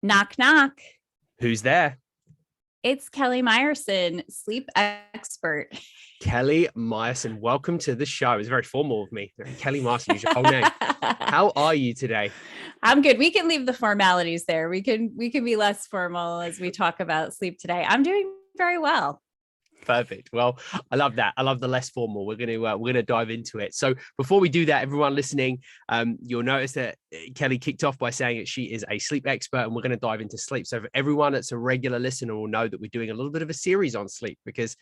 Knock, knock. Who's there? It's Kelly Myerson, sleep expert. Kelly Myerson. Welcome to the show. It's very formal of me. Kelly Myerson, use your whole name. How are you today? I'm good. We can leave the formalities there. We can be less formal as we talk about sleep today. I'm doing very well. Perfect. Well, I love that. I love the less formal. We're gonna dive into it. So before we do that, everyone listening, you'll notice that Kelly kicked off by saying that she is a sleep expert, and we're going to dive into sleep. So for everyone that's a regular listener will know that we're doing a little bit of a series on sleep because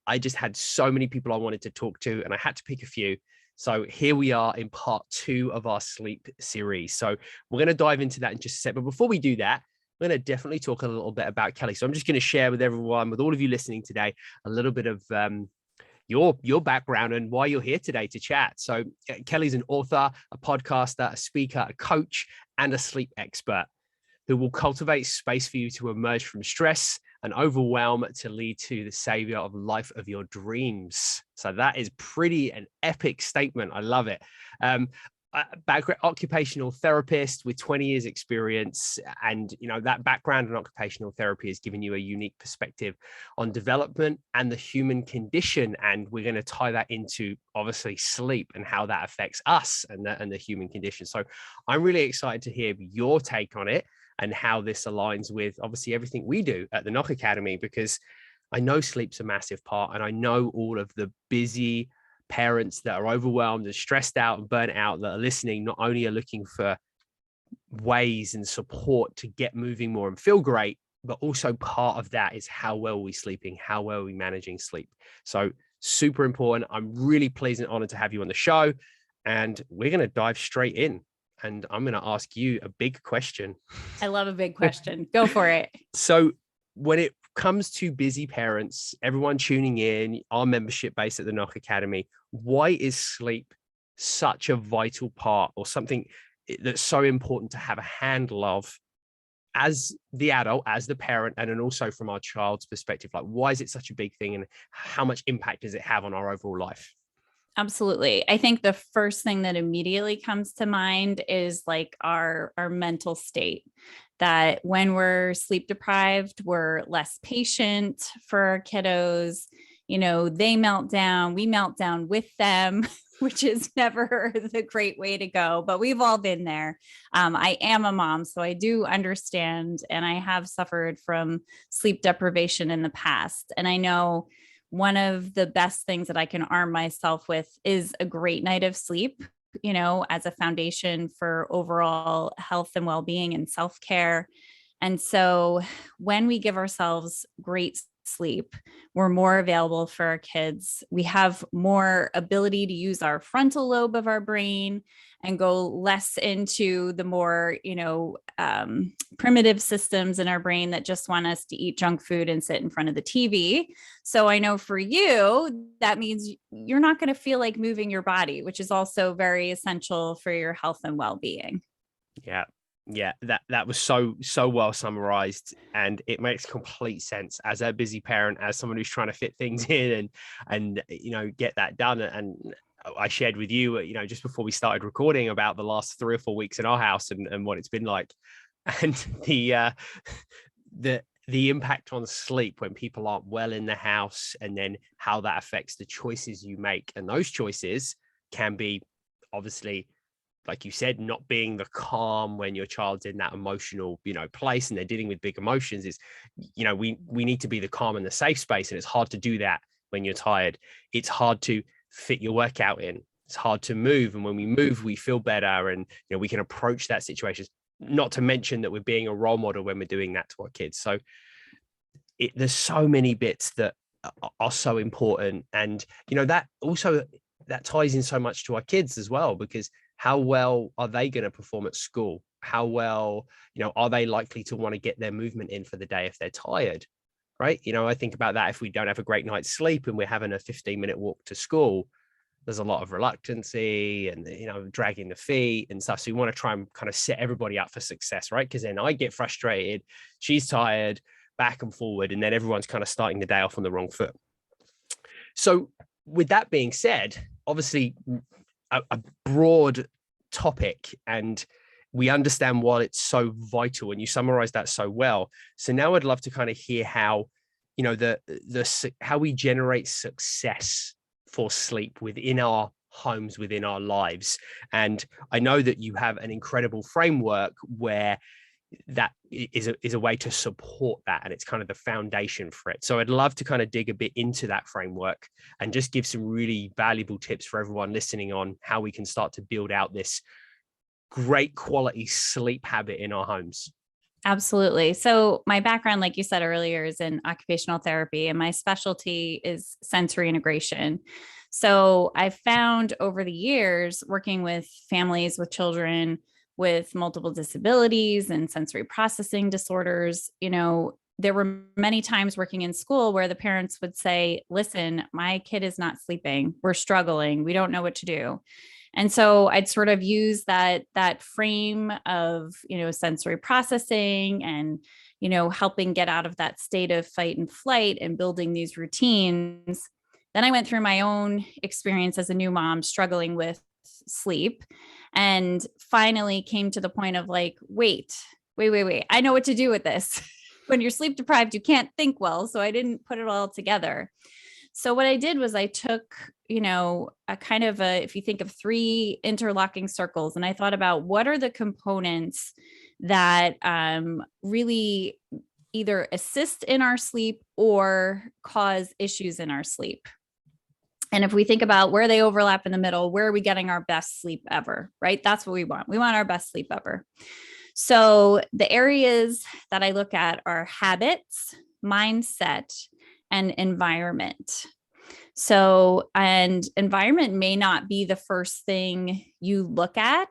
I just had so many people I wanted to talk to, and I had to pick a few. So here we are in part 2 of our sleep series. So we're going to dive into that in just a sec. But before we do that, we're going to definitely talk a little bit about Kelly. So I'm just going to share with everyone, with all of you listening today, a little bit of your background and why you're here today to chat. So Kelly's an author, a podcaster, a speaker, a coach, and a sleep expert who will cultivate space for you to emerge from stress and overwhelm to lead to the savior of life of your dreams. So that is pretty an epic statement. I love it. Occupational therapist with 20 years experience, and that background in occupational therapy has given you a unique perspective on development and the human condition, and we're going to tie that into obviously sleep and how that affects us and the human condition. So I'm really excited to hear your take on it and how this aligns with obviously everything we do at the Nock Academy, because I know sleep's a massive part, and I know all of the busy parents that are overwhelmed and stressed out and burnt out that are listening not only are looking for ways and support to get moving more and feel great, but also part of that is how well are we sleeping, how well are we managing sleep. So super important. I'm really pleased and honored to have you on the show, and we're going to dive straight in, and I'm going to ask you a big question. I love a big question. Go for it. So when it comes to busy parents, everyone tuning in, our membership base at the Nock Academy, why is sleep such a vital part, or something that's so important to have a handle of as the adult, as the parent, and then also from our child's perspective? Like, why is it such a big thing, and how much impact does it have on our overall life? Absolutely. I think the first thing that immediately comes to mind is like our mental state, that when we're sleep deprived, we're less patient for our kiddos. They melt down, we melt down with them, which is never the great way to go, but we've all been there. I am a mom, so I do understand, and I have suffered from sleep deprivation in the past. And I know one of the best things that I can arm myself with is a great night of sleep, as a foundation for overall health and well-being and self-care. And so when we give ourselves great sleep, we're more available for our kids. We have more ability to use our frontal lobe of our brain and go less into the more, primitive systems in our brain that just want us to eat junk food and sit in front of the TV. So I know for you, that means you're not going to feel like moving your body, which is also very essential for your health and well-being. Yeah, that was so well summarized, and it makes complete sense as a busy parent, as someone who's trying to fit things in and get that done. And I shared with you, just before we started recording, about the last 3 or 4 weeks in our house and what it's been like, and the impact on sleep when people aren't well in the house, and then how that affects the choices you make. And those choices can be, obviously, like you said, not being the calm when your child's in that emotional, place, and they're dealing with big emotions. Is, we need to be the calm and the safe space. And it's hard to do that when you're tired. It's hard to fit your workout in. It's hard to move. And when we move, we feel better, and, we can approach that situation. Not to mention that we're being a role model when we're doing that to our kids. So there's so many bits that are so important. And, that ties in so much to our kids as well, because how well are they going to perform at school? How well, are they likely to want to get their movement in for the day if they're tired, right? I think about that. If we don't have a great night's sleep and we're having a 15-minute walk to school, there's a lot of reluctancy and, dragging the feet and stuff. So we want to try and kind of set everybody up for success, right? Because then I get frustrated, she's tired, back and forward, and then everyone's kind of starting the day off on the wrong foot. So with that being said, obviously a broad topic, and we understand why it's so vital, and you summarize that so well. So now I'd love to kind of hear how, how we generate success for sleep within our homes, within our lives. And I know that you have an incredible framework where that is a way to support that, and it's kind of the foundation for it. So I'd love to kind of dig a bit into that framework and just give some really valuable tips for everyone listening on how we can start to build out this great quality sleep habit in our homes. Absolutely. So my background, like you said earlier, is in occupational therapy, and my specialty is sensory integration. So I've found over the years working with families with children with multiple disabilities and sensory processing disorders, there were many times working in school where the parents would say, listen, my kid is not sleeping. We're struggling. We don't know what to do. And so I'd sort of use that frame of, sensory processing and, helping get out of that state of fight and flight and building these routines. Then I went through my own experience as a new mom struggling with sleep, and finally came to the point of like, wait, I know what to do with this. When you're sleep deprived, you can't think well. So I didn't put it all together. So what I did was I took, a kind of if you think of 3 interlocking circles, and I thought about what are the components that really either assist in our sleep or cause issues in our sleep. And if we think about where they overlap in the middle, where are we getting our best sleep ever, right? That's what we want. We want our best sleep ever. So the areas that I look at are habits, mindset, and environment. So, and environment may not be the first thing you look at,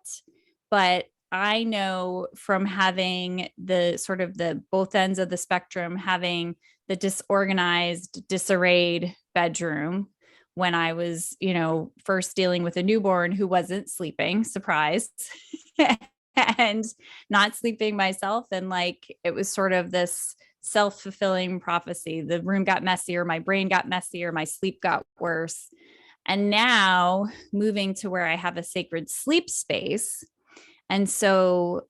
but I know from having the sort of the both ends of the spectrum, having the disorganized, disarrayed bedroom when I was, first dealing with a newborn who wasn't sleeping, surprise, and not sleeping myself. And like, it was sort of this self-fulfilling prophecy. The room got messier, my brain got messier, my sleep got worse. And now moving to where I have a sacred sleep space. And so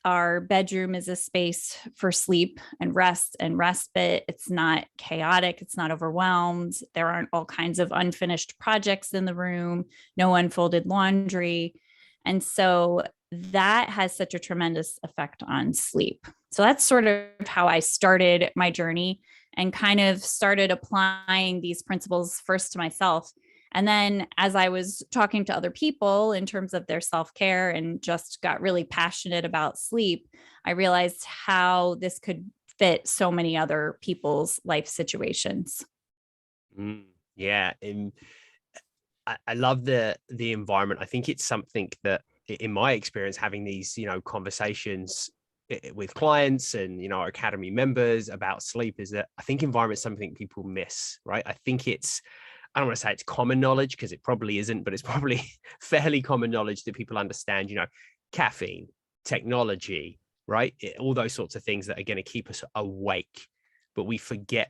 our bedroom is a space for sleep and rest and respite. It's not chaotic. It's not overwhelmed. There aren't all kinds of unfinished projects in the room, no unfolded laundry. And so that has such a tremendous effect on sleep. So that's sort of how I started my journey and kind of started applying these principles first to myself. And then as I was talking to other people in terms of their self-care and just got really passionate about sleep, I realized how this could fit so many other people's life situations. Yeah. And I love the environment. I think it's something that in my experience, having these, conversations with clients and, our academy members about sleep, is that I think environment is something people miss, right? I think I don't want to say it's common knowledge because it probably isn't, but it's probably fairly common knowledge that people understand, caffeine, technology, right? All those sorts of things that are going to keep us awake, but we forget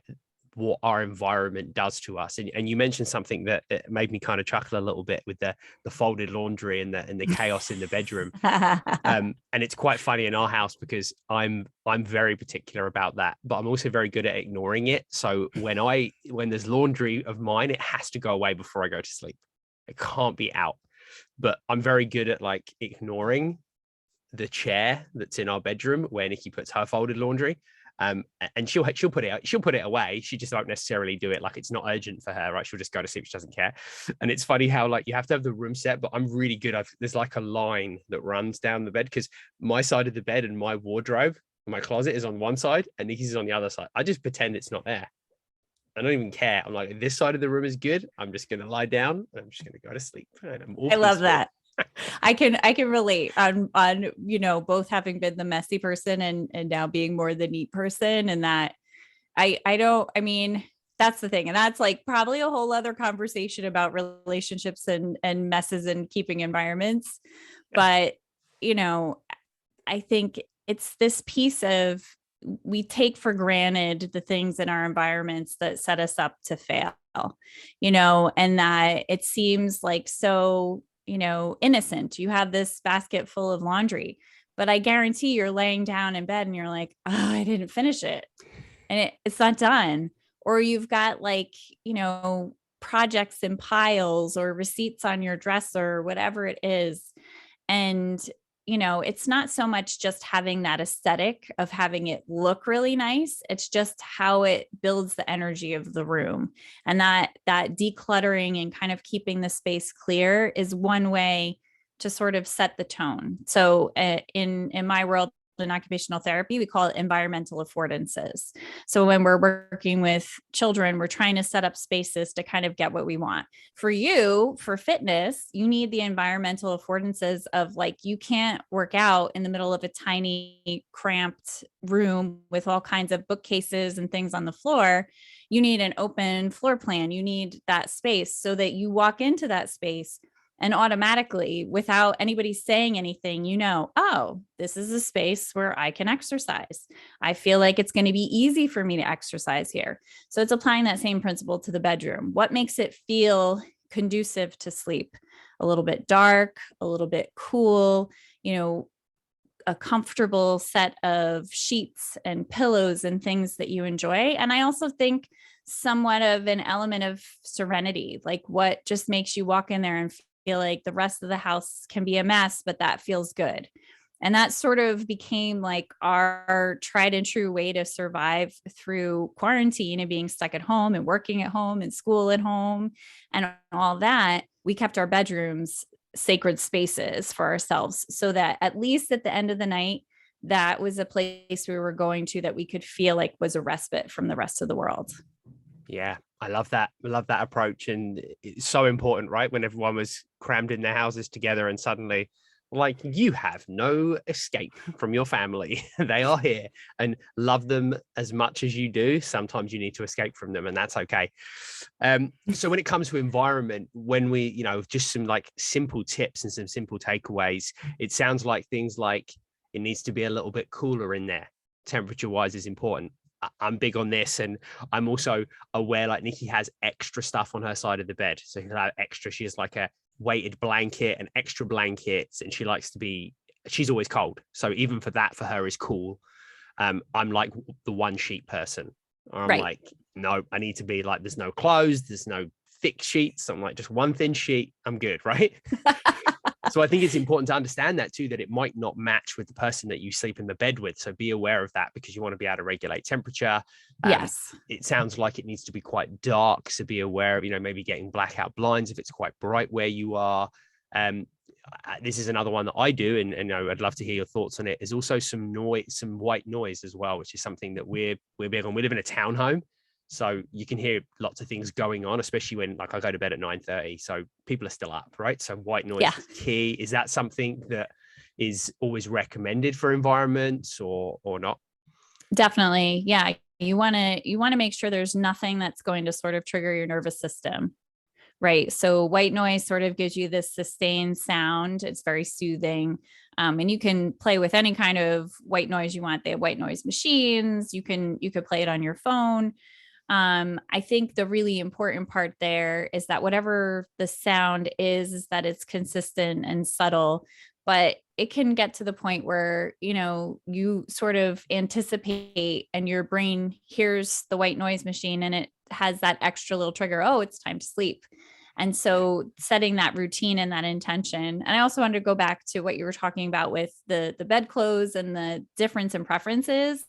what our environment does to us. And you mentioned something that made me kind of chuckle a little bit with the folded laundry and the chaos in the bedroom. And it's quite funny in our house because I'm very particular about that, but I'm also very good at ignoring it. So when there's laundry of mine, it has to go away before I go to sleep. It can't be out. But I'm very good at like ignoring the chair that's in our bedroom where Nikki puts her folded laundry. And she'll put it away. She just won't necessarily do it. Like it's not urgent for her, right? She'll just go to sleep. She doesn't care. And it's funny how like you have to have the room set, but I'm really good. There's like a line that runs down the bed because my side of the bed and my wardrobe, my closet is on one side and Nikki's is on the other side. I just pretend it's not there. I don't even care. I'm like, this side of the room is good. I'm just going to lie down and I'm just going to go to sleep. I love that. I can relate on, both having been the messy person and now being more the neat person. And that I mean, that's the thing. And that's like probably a whole other conversation about relationships and messes and keeping environments. But, I think it's this piece of we take for granted the things in our environments that set us up to fail, and that it seems like so innocent. You have this basket full of laundry, but I guarantee you're laying down in bed and you're like, oh, I didn't finish it. And it's not done. Or you've got like, projects in piles or receipts on your dresser, whatever it is. And, it's not so much just having that aesthetic of having it look really nice. It's just how it builds the energy of the room. And that decluttering and kind of keeping the space clear is one way to sort of set the tone. So in my world, in occupational therapy, we call it environmental affordances. So when we're working with children, we're trying to set up spaces to kind of get what we want. For you, for fitness, you need the environmental affordances of like, you can't work out in the middle of a tiny cramped room with all kinds of bookcases and things on the floor. You need an open floor plan. You need that space so that you walk into that space and automatically, without anybody saying anything, oh, this is a space where I can exercise. I feel like it's going to be easy for me to exercise here. So it's applying that same principle to the bedroom. What makes it feel conducive to sleep? A little bit dark, a little bit cool, a comfortable set of sheets and pillows and things that you enjoy. And I also think somewhat of an element of serenity, like what just makes you walk in there and feel like the rest of the house can be a mess, but that feels good. And that sort of became like our tried and true way to survive through quarantine and being stuck at home and working at home and school at home and all that. We kept our bedrooms sacred spaces for ourselves so that at least at the end of the night, that was a place we were going to that we could feel like was a respite from the rest of the world. Yeah, I love that. I love that approach. And it's so important, right? When everyone was crammed in their houses together and suddenly, like, you have no escape from your family. They are here, and love them as much as you do. Sometimes you need to escape from them, and that's okay. So when it comes to environment, when we, just some like simple tips and some simple takeaways, it sounds like things like it needs to be a little bit cooler in there. Temperature wise is important. I'm big on this, and I'm also aware like Nikki has extra stuff on her side of the bed. So extra, she has like a weighted blanket and extra blankets, and she likes to be, she's always cold. So even for that, for her is cool. I'm like the one sheet person. I'm right. Like, no, I need to be like, there's no clothes, there's no thick sheets. I'm like, just one thin sheet. I'm good. Right. So I think it's important to understand that too, that it might not match with the person that you sleep in the bed with. So be aware of that, because you want to be able to regulate temperature. Yes. It sounds like it needs to be quite dark. So be aware of, maybe getting blackout blinds if it's quite bright where you are. This is another one that I do, and I'd love to hear your thoughts on it, is also some noise, some white noise as well, which is something that we're big on. We live in a townhome, so you can hear lots of things going on, especially when like I go to bed at 9:30. So people are still up, right? So white noise is key. Is that something that is always recommended for environments or not? Definitely. Yeah. You want to make sure there's nothing that's going to sort of trigger your nervous system. Right. So white noise sort of gives you this sustained sound. It's very soothing. And you can play with any kind of white noise you want. They have white noise machines. You could play it on your phone. I think the really important part there is that whatever the sound is that it's consistent and subtle, but it can get to the point where, you sort of anticipate and your brain hears the white noise machine and it has that extra little trigger. Oh, it's time to sleep. And so setting that routine and that intention. And I also wanted to go back to what you were talking about with the bedclothes and the difference in preferences.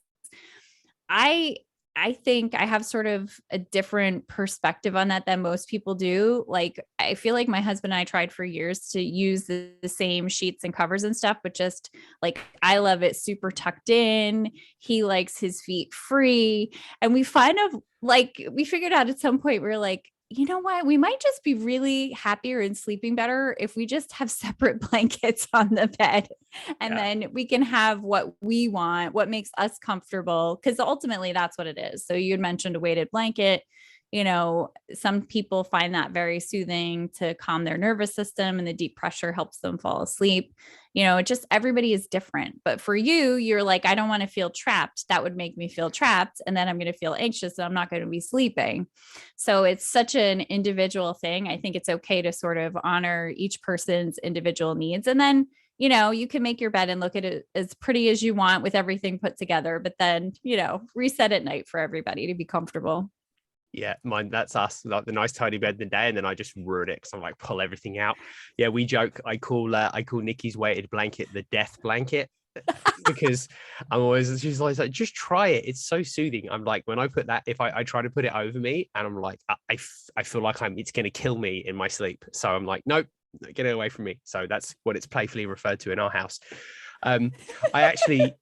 I think I have sort of a different perspective on that than most people do. Like, I feel like my husband and I tried for years to use the same sheets and covers and stuff, but just like, I love it super tucked in. He likes his feet free. And we figured out at some point, we're like, you know what? We might just be really happier and sleeping better if we just have separate blankets on the bed. And then we can have what we want, what makes us comfortable. Because ultimately that's what it is. So you had mentioned a weighted blanket. some people find that very soothing to calm their nervous system, and the deep pressure helps them fall asleep. Just everybody is different. But for you, you're like, I don't want to feel trapped. That would make me feel trapped. And then I'm going to feel anxious and I'm not going to be sleeping. So it's such an individual thing. I think it's okay to sort of honor each person's individual needs. And then, you can make your bed and look at it as pretty as you want with everything put together, but then, reset at night for everybody to be comfortable. Yeah, mine, that's us, like the nice tidy bed in the day, and then I just ruin it because I'm like, pull everything out. Yeah, we joke. I call Nikki's weighted blanket the death blanket because she's always like, just try it. It's so soothing. I'm like, when I put that, if I try to put it over me, and I'm like, I feel like it's going to kill me in my sleep. So I'm like, nope, get it away from me. So that's what it's playfully referred to in our house. I actually,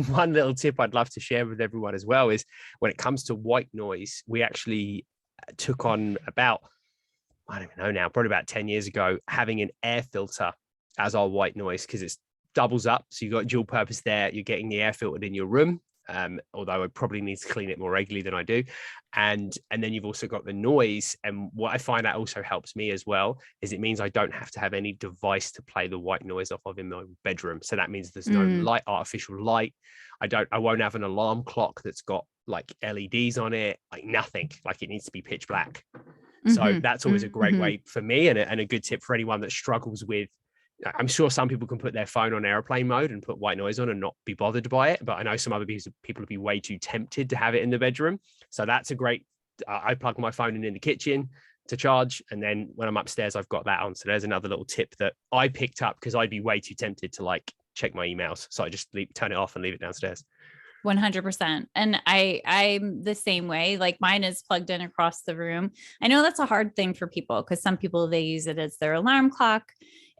one little tip I'd love to share with everyone as well is when it comes to white noise, we actually took on about, I don't even know now, probably about 10 years ago, having an air filter as our white noise, because it's doubles up. So you've got dual purpose there. You're getting the air filtered in your room. Although I probably need to clean it more regularly than I do. And then you've also got the noise. And what I find that also helps me as well is it means I don't have to have any device to play the white noise off of in my bedroom. So that means there's no artificial light. I won't have an alarm clock that's got like LEDs on it, like nothing, like it needs to be pitch black. So that's always a great way for me, and a good tip for anyone that struggles with. I'm sure some people can put their phone on airplane mode and put white noise on and not be bothered by it. But I know some other people would be way too tempted to have it in the bedroom. So that's a great, I plug my phone in the kitchen to charge. And then when I'm upstairs, I've got that on. So there's another little tip that I picked up because I'd be way too tempted to like check my emails. So I just turn it off and leave it downstairs. 100%. And I'm the same way. Like mine is plugged in across the room. I know that's a hard thing for people because some people, they use it as their alarm clock.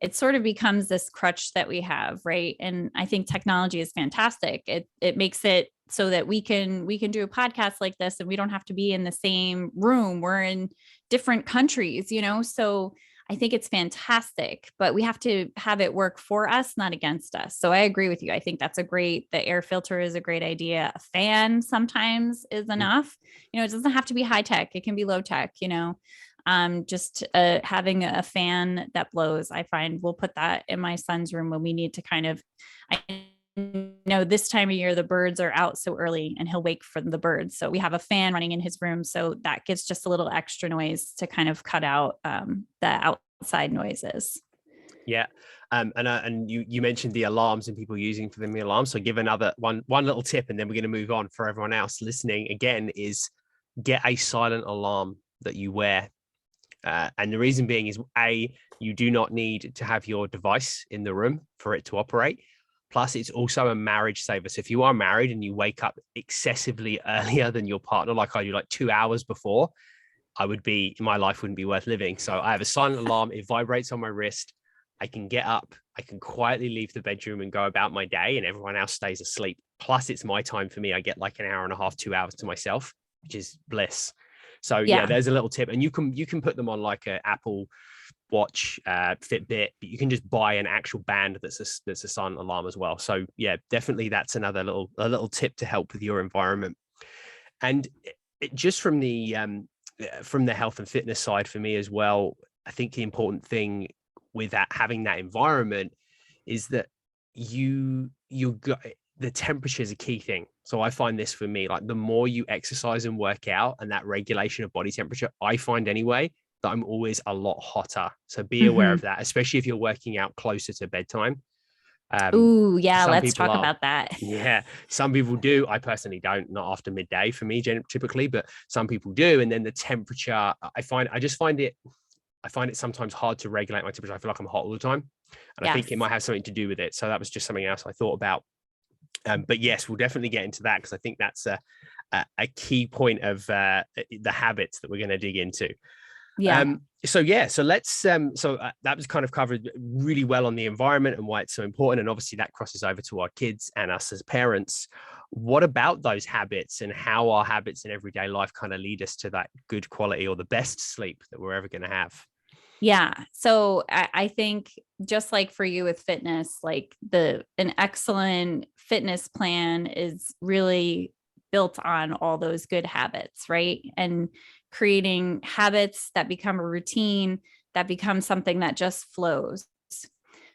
It sort of becomes this crutch that we have, right? And I think technology is fantastic. It makes it so that we can do a podcast like this and we don't have to be in the same room. We're in different countries, so I think it's fantastic, but we have to have it work for us, not against us. So I agree with you. I think the air filter is a great idea. A fan sometimes is enough. It doesn't have to be high tech. It can be low tech, just having a fan that blows. I find we'll put that in my son's room when we need to I know this time of year, the birds are out so early and he'll wake from the birds. So we have a fan running in his room. So that gives just a little extra noise to kind of cut out the outside noises. Yeah. And you mentioned the alarms and people using for the alarms. So give another one little tip, and then we're going to move on for everyone else listening again, is get a silent alarm that you wear. And the reason being is you do not need to have your device in the room for it to operate. Plus, it's also a marriage saver. So if you are married and you wake up excessively earlier than your partner, like I do, like 2 hours before, my life wouldn't be worth living. So I have a silent alarm. It vibrates on my wrist. I can get up. I can quietly leave the bedroom and go about my day, and everyone else stays asleep. Plus, it's my time for me. I get like an hour and a half, 2 hours to myself, which is bliss. So yeah, there's a little tip, and you can put them on like an Apple Watch, Fitbit, but you can just buy an actual band that's a silent alarm as well. So yeah, definitely that's another little tip to help with your environment. And just from the health and fitness side for me as well, I think the important thing with having that environment is that you got the temperature is a key thing. So I find this for me, like the more you exercise and work out, and that regulation of body temperature, I find anyway, that I'm always a lot hotter. So be aware of that, especially if you're working out closer to bedtime. Ooh, yeah, let's talk about that. Yeah, some people do. I personally don't, not after midday for me typically, but some people do. And then the temperature, I find it sometimes hard to regulate my temperature. I feel like I'm hot all the time. And I think it might have something to do with it. So that was just something else I thought about. But yes, we'll definitely get into that because I think that's a key point of the habits that we're going to dig into. Yeah. So let's that was kind of covered really well on the environment and why it's so important, and obviously that crosses over to our kids and us as parents. What about those habits and how our habits in everyday life kind of lead us to that good quality or the best sleep that we're ever going to have? Yeah. So I think just like for you with fitness, like an excellent fitness plan is really built on all those good habits, right? And creating habits that become a routine, that become something that just flows.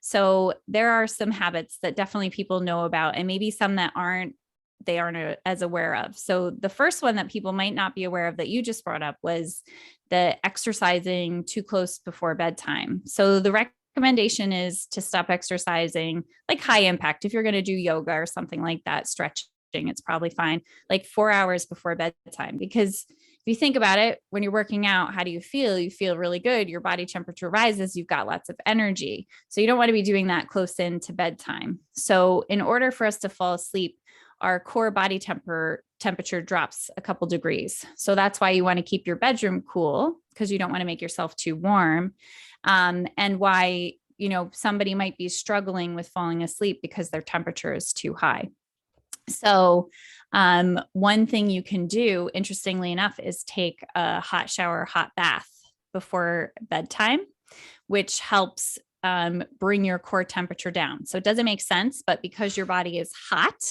So there are some habits that definitely people know about, and maybe some that aren't as aware of. So the first one that people might not be aware of that you just brought up was the exercising too close before bedtime. So the recommendation is to stop exercising like high impact. If you're going to do yoga or something like that, stretching, it's probably fine, like 4 hours before bedtime. Because if you think about it, when you're working out, how do you feel? You feel really good. Your body temperature rises. You've got lots of energy. So you don't want to be doing that close into bedtime. So in order for us to fall asleep, our core body temperature drops a couple degrees. So that's why you want to keep your bedroom cool, because you don't want to make yourself too warm. And why, somebody might be struggling with falling asleep because their temperature is too high. So one thing you can do, interestingly enough, is take a hot shower, hot bath before bedtime, which helps bring your core temperature down. So it doesn't make sense, but because your body is hot,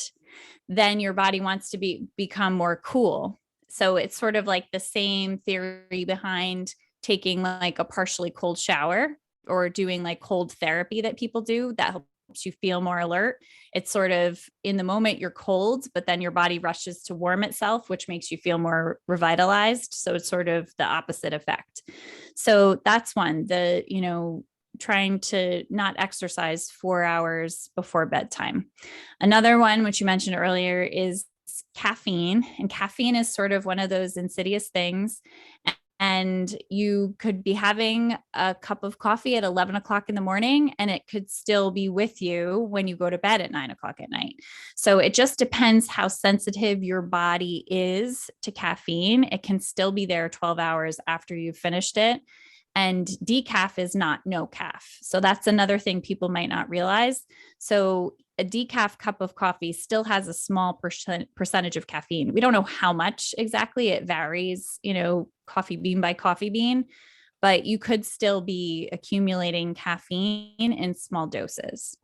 then your body wants to become more cool. So it's sort of like the same theory behind taking like a partially cold shower or doing like cold therapy that people do that helps you feel more alert. It's sort of in the moment you're cold, but then your body rushes to warm itself, which makes you feel more revitalized. So it's sort of the opposite effect. So that's one, trying to not exercise 4 hours before bedtime. Another one, which you mentioned earlier, is caffeine. And caffeine is sort of one of those insidious things. And you could be having a cup of coffee at 11 o'clock in the morning, and it could still be with you when you go to bed at 9 o'clock at night. So it just depends how sensitive your body is to caffeine. It can still be there 12 hours after you've finished it. And decaf is not no caf. So that's another thing people might not realize. So a decaf cup of coffee still has a small percentage of caffeine. We don't know how much exactly. It varies, coffee bean by coffee bean, but you could still be accumulating caffeine in small doses.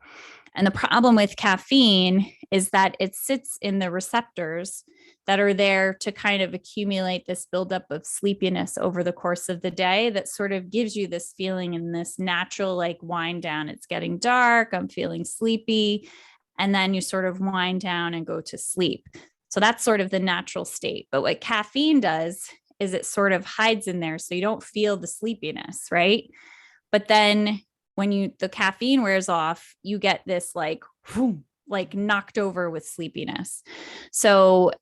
And the problem with caffeine is that it sits in the receptors that are there to kind of accumulate this buildup of sleepiness over the course of the day that sort of gives you this feeling and this natural like wind down. It's getting dark, I'm feeling sleepy. And then you sort of wind down and go to sleep. So that's sort of the natural state. But what caffeine does is it sort of hides in there so you don't feel the sleepiness, right? But then when the caffeine wears off, you get this like knocked over with sleepiness. So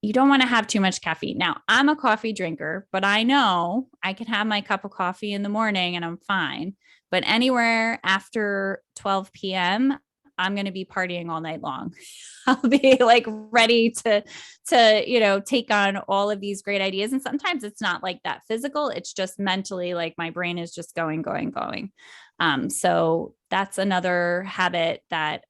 you don't want to have too much caffeine. Now, I'm a coffee drinker, but I know I can have my cup of coffee in the morning and I'm fine. But anywhere after 12 p.m., I'm going to be partying all night long. I'll be like ready to take on all of these great ideas. And sometimes it's not like that physical. It's just mentally like my brain is just going. So that's another habit that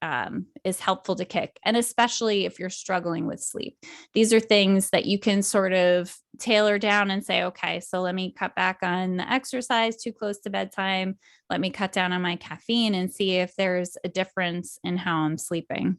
is helpful to kick. And especially if you're struggling with sleep, these are things that you can sort of tailor down and say, okay, so let me cut back on the exercise too close to bedtime. Let me cut down on my caffeine and see if there's a difference in how I'm sleeping.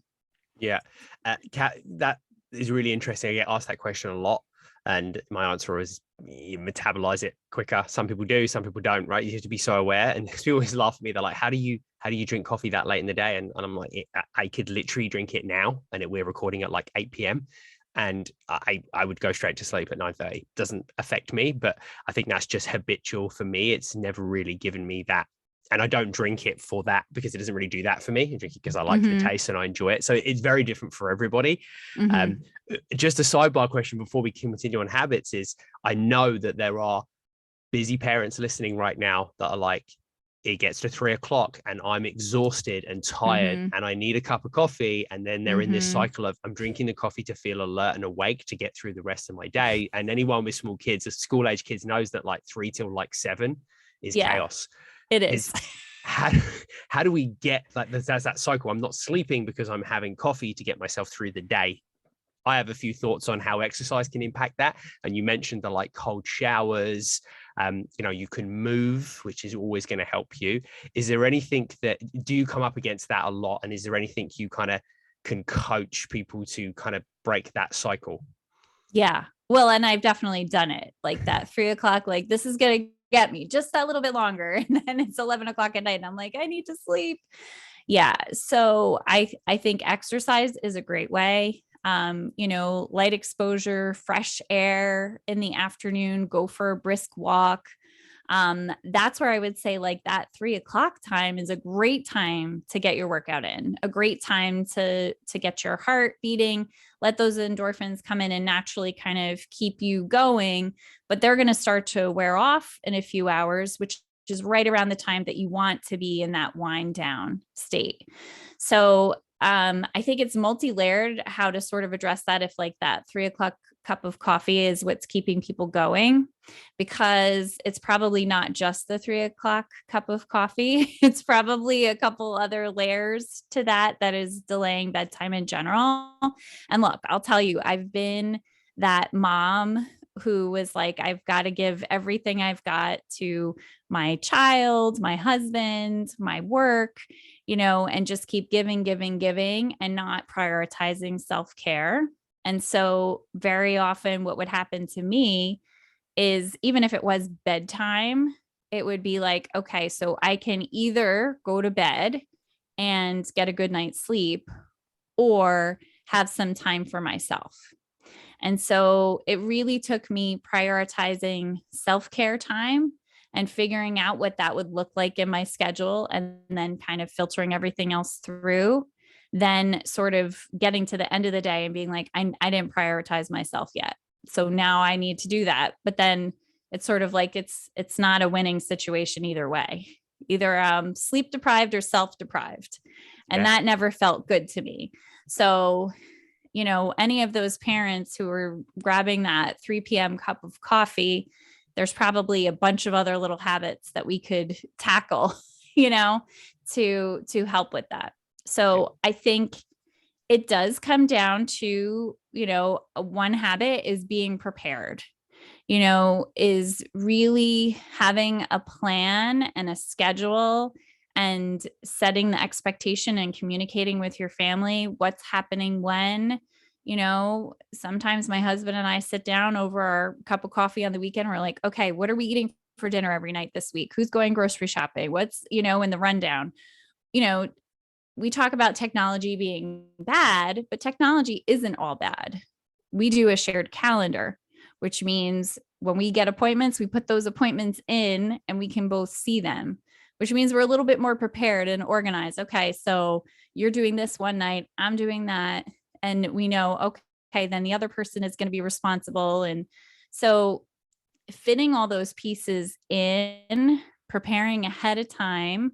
Yeah, that is really interesting. I get asked that question a lot. And my answer is you metabolize it quicker. Some people do, some people don't, right? You have to be so aware. And people always laugh at me. They're like, how do you drink coffee that late in the day? And I'm like, I could literally drink it now. And we're recording at like 8 p.m. And I would go straight to sleep at 9:30. Doesn't affect me, but I think that's just habitual for me. It's never really given me that. And I don't drink it for that because it doesn't really do that for me. I drink it because I like the taste and I enjoy it. So it's very different for everybody. Just a sidebar question before we continue on habits is I know that there are busy parents listening right now that are like, it gets to 3 o'clock and I'm exhausted and tired and I need a cup of coffee. And then they're in this cycle of I'm drinking the coffee to feel alert and awake to get through the rest of my day. And anyone with small kids, school age kids knows that like 3 till like 7 is chaos. It is. How do we get like there's that cycle? I'm not sleeping because I'm having coffee to get myself through the day. I have a few thoughts on how exercise can impact that. And you mentioned the like cold showers. You can move, which is always going to help you. Is there anything do you come up against that a lot? And is there anything you kind of can coach people to kind of break that cycle? Yeah. Well, and I've definitely done it like that 3 o'clock, like this is going to get me just a little bit longer. And then it's 11 o'clock at night. And I'm like, I need to sleep. Yeah. So I think exercise is a great way. Light exposure, fresh air in the afternoon, go for a brisk walk. That's where I would say like that 3 o'clock time is a great time to get your workout in, a great time to get your heart beating, let those endorphins come in and naturally kind of keep you going. But they're going to start to wear off in a few hours, which is right around the time that you want to be in that wind down state. So I think it's multi-layered how to sort of address that if like that 3 o'clock cup of coffee is what's keeping people going, because it's probably not just the 3 o'clock cup of coffee. It's probably a couple other layers to that is delaying bedtime in general. And look, I'll tell you, I've been that mom who was like, I've got to give everything I've got to my child, my husband, my work, and just keep giving, giving, giving, and not prioritizing self care. And so, very often, what would happen to me is even if it was bedtime, it would be like, okay, so I can either go to bed and get a good night's sleep or have some time for myself. And so it really took me prioritizing self care time and figuring out what that would look like in my schedule and then kind of filtering everything else through. Then sort of getting to the end of the day and being like, I didn't prioritize myself yet. So now I need to do that. But then it's sort of like it's not a winning situation either way, either sleep deprived or self deprived. And Yeah. that never felt good to me. So any of those parents who are grabbing that 3 p.m. cup of coffee, there's probably a bunch of other little habits that we could tackle, to help with that. So I think it does come down to, one habit is being prepared, is really having a plan and a schedule and setting the expectation and communicating with your family what's happening when. Sometimes my husband and I sit down over our cup of coffee on the weekend. We're like, okay, what are we eating for dinner every night this week? Who's going grocery shopping? What's, in the rundown? You know, we talk about technology being bad, but technology isn't all bad. We do a shared calendar, which means when we get appointments, we put those appointments in and we can both see them, which means we're a little bit more prepared and organized. Okay, so you're doing this one night, I'm doing that. And we know, okay, then the other person is going to be responsible. And so fitting all those pieces in, preparing ahead of time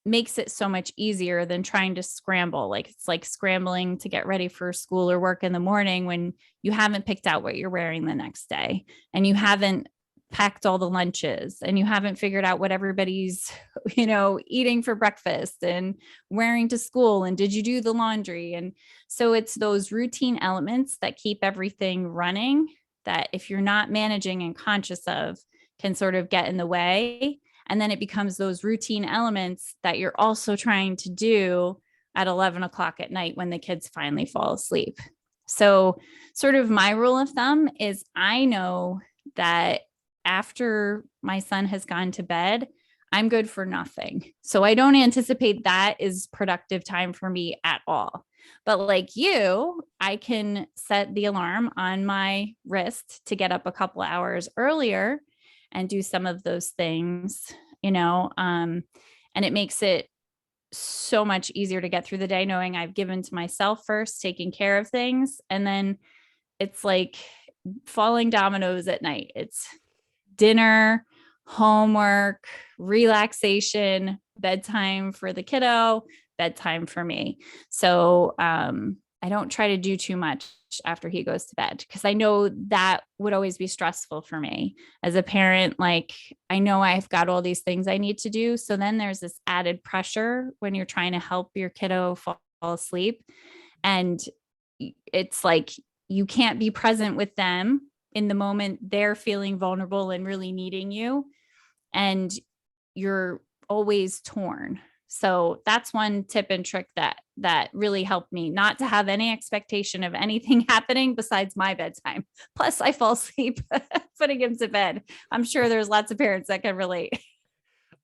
makes it so much easier than trying to scramble. Like it's like scrambling to get ready for school or work in the morning when you haven't picked out what you're wearing the next day and you haven't packed all the lunches and you haven't figured out what everybody's, eating for breakfast and wearing to school. And did you do the laundry? And so it's those routine elements that keep everything running that if you're not managing and conscious of can sort of get in the way. And then it becomes those routine elements that you're also trying to do at 11 o'clock at night when the kids finally fall asleep. So, sort of my rule of thumb is I know that after my son has gone to bed, I'm good for nothing. So, I don't anticipate that is productive time for me at all. But like you, I can set the alarm on my wrist to get up a couple hours earlier and do some of those things, and it makes it so much easier to get through the day knowing I've given to myself first, taking care of things. And then it's like falling dominoes at night. It's dinner, homework, relaxation, bedtime for the kiddo, bedtime for me. So I don't try to do too much after he goes to bed because I know that would always be stressful for me as a parent. Like I know I've got all these things I need to do. So then there's this added pressure when you're trying to help your kiddo fall asleep. And it's like you can't be present with them in the moment they're feeling vulnerable and really needing you. And you're always torn. So that's one tip and trick that that really helped me not to have any expectation of anything happening besides my bedtime. Plus, I fall asleep putting him to bed. I'm sure there's lots of parents that can relate.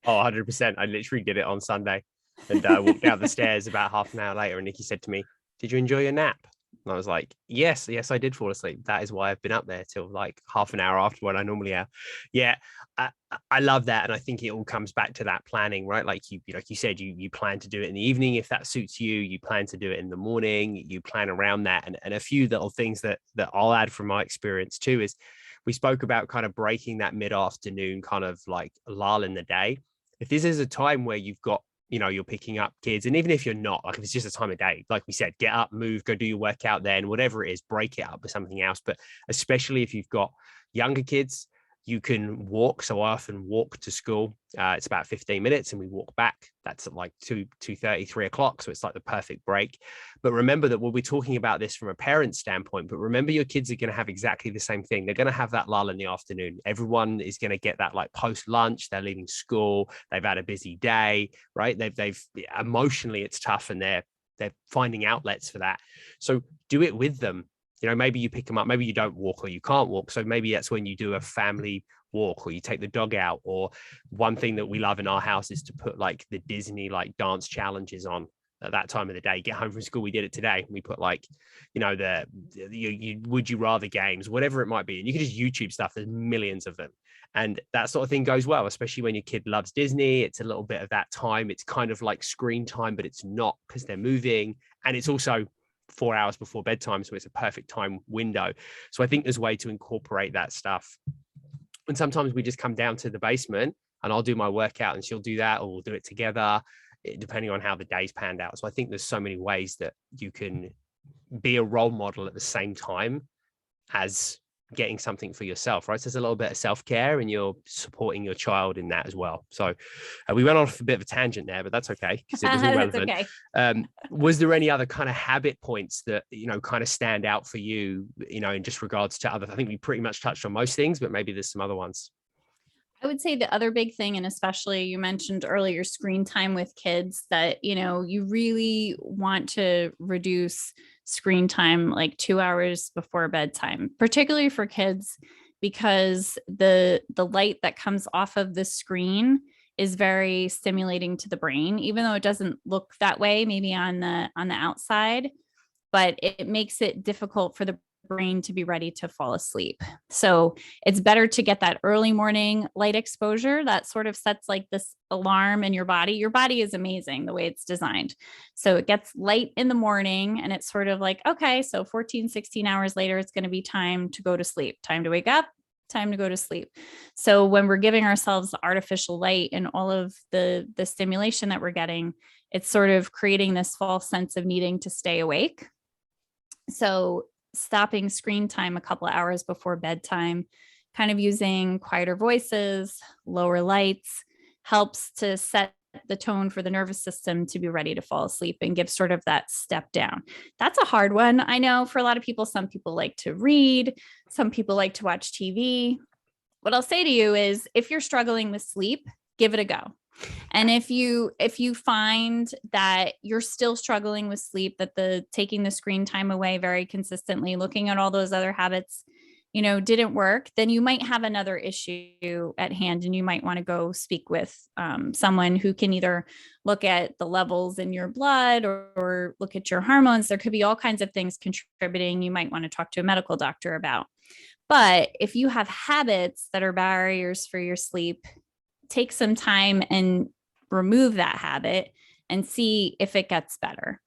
Oh, 100%. I literally did it on Sunday and walked down the stairs about half an hour later. And Nikki said to me, "Did you enjoy your nap?" And I was like, yes, I did fall asleep. That is why I've been up there till like half an hour after what I normally am. Yeah, I love that. And I think it all comes back to that planning, right? Like you said, you plan to do it in the evening if that suits you. You plan to do it in the morning. You plan around that. And a few little things that I'll add from my experience too is we spoke about kind of breaking that mid-afternoon kind of like lull in the day. If this is a time where you've got, you're picking up kids, and even if you're not, like if it's just a time of day, like we said, get up, move, go do your workout, then whatever it is, break it up with something else. But especially if you've got younger kids, you can walk. So I often walk to school. It's about 15 minutes and we walk back. That's at like 2:30, 3 o'clock. So it's like the perfect break. But remember that we'll be talking about this from a parent standpoint, but remember your kids are going to have exactly the same thing. They're going to have that lull in the afternoon. Everyone is going to get that like post lunch. They're leaving school. They've had a busy day, right? They've emotionally it's tough and they're finding outlets for that. So do it with them. Maybe you pick them up, maybe you don't walk or you can't walk. So maybe that's when you do a family walk or you take the dog out. Or one thing that we love in our house is to put like the Disney like dance challenges on at that time of the day. Get home from school, we did it today. We put like, the would you rather games, whatever it might be. And you can just YouTube stuff. There's millions of them. And that sort of thing goes well, especially when your kid loves Disney. It's a little bit of that time. It's kind of like screen time, but it's not because they're moving. And it's also 4 hours before bedtime, so it's a perfect time window. So I think there's a way to incorporate that stuff. And sometimes we just come down to the basement and I'll do my workout and she'll do that, or we'll do it together, depending on how the day's panned out. So I think there's so many ways that you can be a role model at the same time as getting something for yourself, right? So there's a little bit of self-care and you're supporting your child in that as well. So we went off a bit of a tangent there, but that's okay because it was all relevant. Okay. Was there any other kind of habit points that, kind of stand out for you, in just regards to other, I think we pretty much touched on most things, but maybe there's some other ones. I would say the other big thing, and especially you mentioned earlier, screen time with kids, that, you really want to reduce screen time like 2 hours before bedtime, particularly for kids, because the light that comes off of the screen is very stimulating to the brain, even though it doesn't look that way, maybe on the outside, but it makes it difficult for the brain to be ready to fall asleep. So it's better to get that early morning light exposure that sort of sets like this alarm in your body. Your body is amazing the way it's designed. So it gets light in the morning and it's sort of like, okay, so 14, 16 hours later, it's going to be time to go to sleep, time to wake up, time to go to sleep. So when we're giving ourselves artificial light and all of the stimulation that we're getting, it's sort of creating this false sense of needing to stay awake. So stopping screen time a couple of hours before bedtime, kind of using quieter voices, lower lights, helps to set the tone for the nervous system to be ready to fall asleep and give sort of that step down. That's a hard one. I know for a lot of people, some people like to read, some people like to watch TV. What I'll say to you is if you're struggling with sleep, give it a go. And if you find that you're still struggling with sleep, that the taking the screen time away very consistently, looking at all those other habits, didn't work, then you might have another issue at hand and you might want to go speak with someone who can either look at the levels in your blood or look at your hormones. There could be all kinds of things contributing. You might want to talk to a medical doctor about. But if you have habits that are barriers for your sleep, take some time and remove that habit and see if it gets better.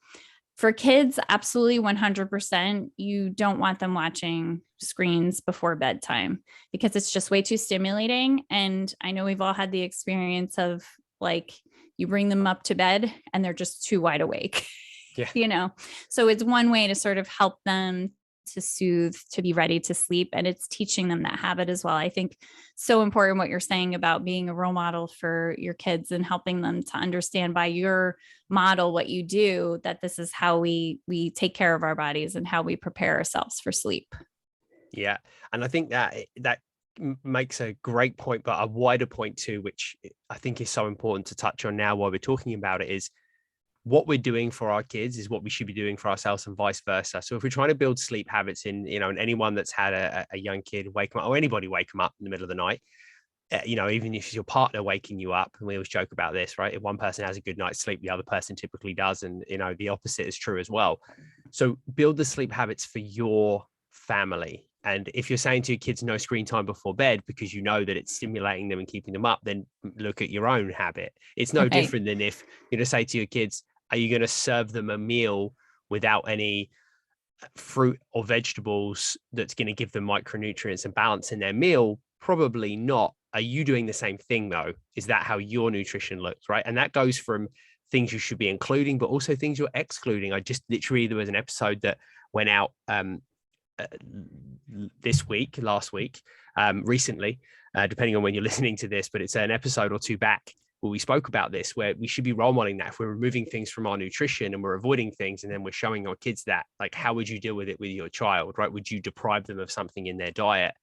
For kids, absolutely 100%, you don't want them watching screens before bedtime because it's just way too stimulating. And I know we've all had the experience of like you bring them up to bed and they're just too wide awake. Yeah. So it's one way to sort of help them to soothe, to be ready to sleep. And it's teaching them that habit as well. I think so important what you're saying about being a role model for your kids and helping them to understand by your model, what you do, that this is how we take care of our bodies and how we prepare ourselves for sleep. Yeah. And I think that makes a great point, but a wider point too, which I think is so important to touch on now while we're talking about it, is what we're doing for our kids is what we should be doing for ourselves and vice versa. So if we're trying to build sleep habits in, and anyone that's had a young kid wake them up, or anybody wake them up in the middle of the night, even if it's your partner waking you up, and we always joke about this, right? If one person has a good night's sleep, the other person typically does. And, the opposite is true as well. So build the sleep habits for your family. And if you're saying to your kids, no screen time before bed, because you know that it's stimulating them and keeping them up, then look at your own habit. It's no different than if you're going to say to your kids, are you going to serve them a meal without any fruit or vegetables that's going to give them micronutrients and balance in their meal? Probably not. Are you doing the same thing though? Is that how your nutrition looks, right? And that goes from things you should be including, but also things you're excluding. I just literally, there was an episode that went out last week, recently, depending on when you're listening to this, but it's an episode or two back where we spoke about this, where we should be role modeling that. If we're removing things from our nutrition and we're avoiding things, and then we're showing our kids that, like, how would you deal with it with your child, right? Would you deprive them of something in their diet?